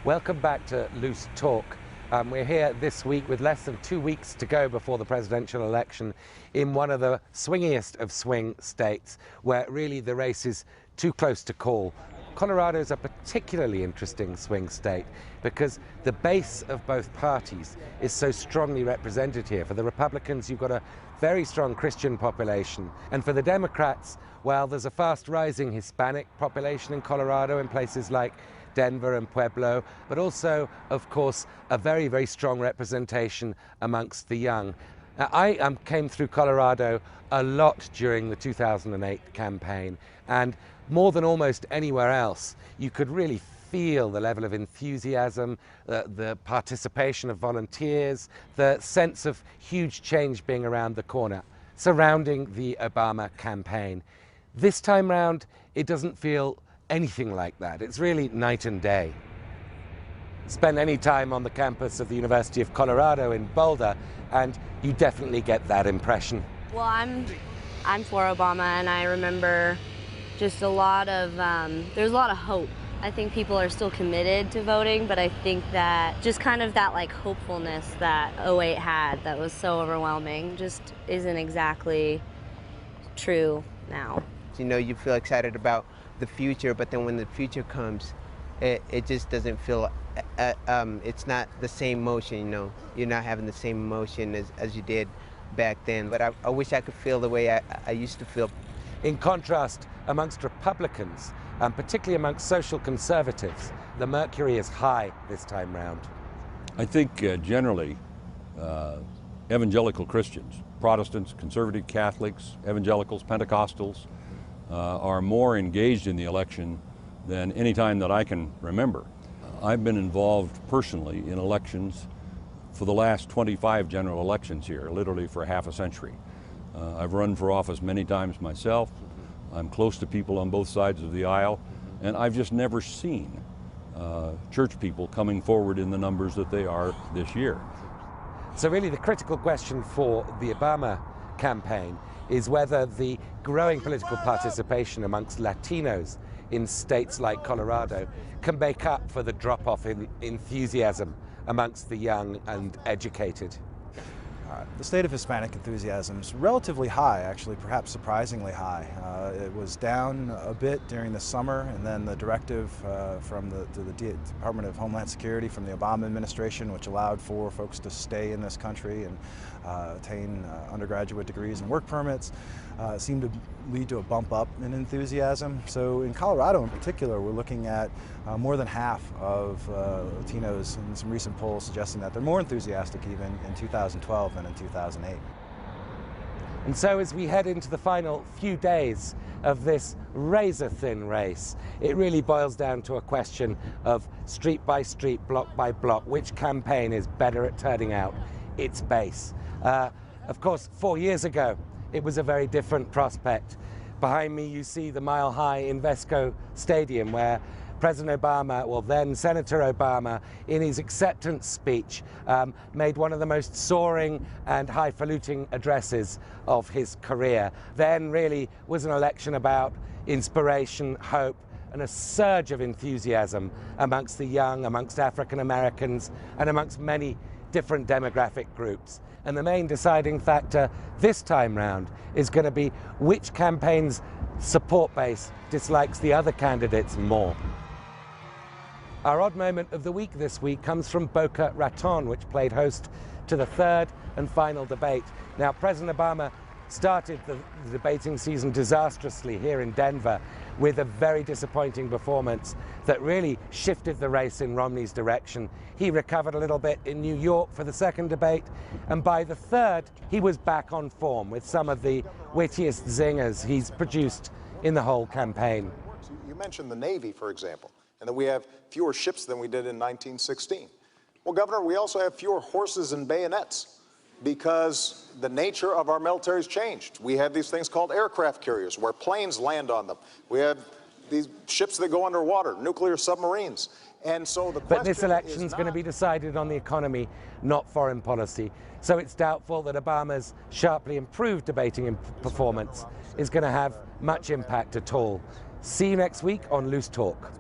Welcome back to Loose Talk. We're here this week with less than 2 weeks to go before the presidential election in one of the swingiest of swing states where really the race is too close to call. Colorado is a particularly interesting swing state because the base of both parties is so strongly represented here. For the Republicans, you've got a very strong Christian population. And for the Democrats, well, there's a fast rising Hispanic population in Colorado in places like Denver and Pueblo, but also, of course, a very, very strong representation amongst the young. Now, I came through Colorado a lot during the 2008 campaign, and more than almost anywhere else, you could really feel the level of enthusiasm, the participation of volunteers, the sense of huge change being around the corner surrounding the Obama campaign. This time round, it doesn't feel anything like that. It's really night and day. Spend any time on the campus of the University of Colorado in Boulder, and you definitely get that impression. Well, I'm for Obama, and I remember just a lot of, there's a lot of hope. I think people are still committed to voting, but I think that just kind of that like hopefulness that 08 had that was so overwhelming just isn't exactly true now. You know, you feel excited about the future, but then when the future comes, it just doesn't feel, it's not the same motion, you know. You're not having the same emotion as you did back then. But I wish I could feel the way I used to feel. In contrast, amongst Republicans, and particularly amongst social conservatives, the mercury is high this time round. I think generally evangelical Christians, Protestants, conservative Catholics, evangelicals, Pentecostals, are more engaged in the election than any time that I can remember. I've been involved personally in elections for the last 25 general elections here, literally for half a century. I've run for office many times myself. I'm close to people on both sides of the aisle, and I've just never seen church people coming forward in the numbers that they are this year. So really the critical question for the Obama campaign is whether the growing political participation amongst Latinos in states like Colorado can make up for the drop-off in enthusiasm amongst the young and educated. The state of Hispanic enthusiasm is relatively high, actually, perhaps surprisingly high. It was down a bit during the summer, and then the directive from the Department of Homeland Security from the Obama administration, which allowed for folks to stay in this country and attain undergraduate degrees and work permits, seemed to lead to a bump up in enthusiasm. So in Colorado in particular, we're looking at more than half of Latinos in some recent polls suggesting that they're more enthusiastic even in 2012 than in 2008. And so as we head into the final few days of this razor-thin race, it really boils down to a question of street by street, block by block, which campaign is better at turning out its base. Of course, 4 years ago, it was a very different prospect. Behind me, you see the mile-high Invesco Stadium where President Obama, well then Senator Obama, in his acceptance speech, made one of the most soaring and highfalutin addresses of his career. Then really was an election about inspiration, hope, and a surge of enthusiasm amongst the young, amongst African Americans, and amongst many different demographic groups. And the main deciding factor this time round is going to be which campaign's support base dislikes the other candidates more. Our odd moment of the week this week comes from Boca Raton, which played host to the third and final debate. Now, President Obama started the debating season disastrously here in Denver with a very disappointing performance that really shifted the race in Romney's direction. He recovered a little bit in New York for the second debate, and by the third, he was back on form with some of the wittiest zingers he's produced in the whole campaign. You mentioned the Navy, for example, and that we have fewer ships than we did in 1916. Well, Governor, we also have fewer horses and bayonets because the nature of our military has changed. We have these things called aircraft carriers where planes land on them. We have these ships that go underwater, nuclear submarines. And so the But this election is going to be decided on the economy, not foreign policy. So it's doubtful that Obama's sharply improved debating performance is going to have much impact at all. See you next week on Loose Talk.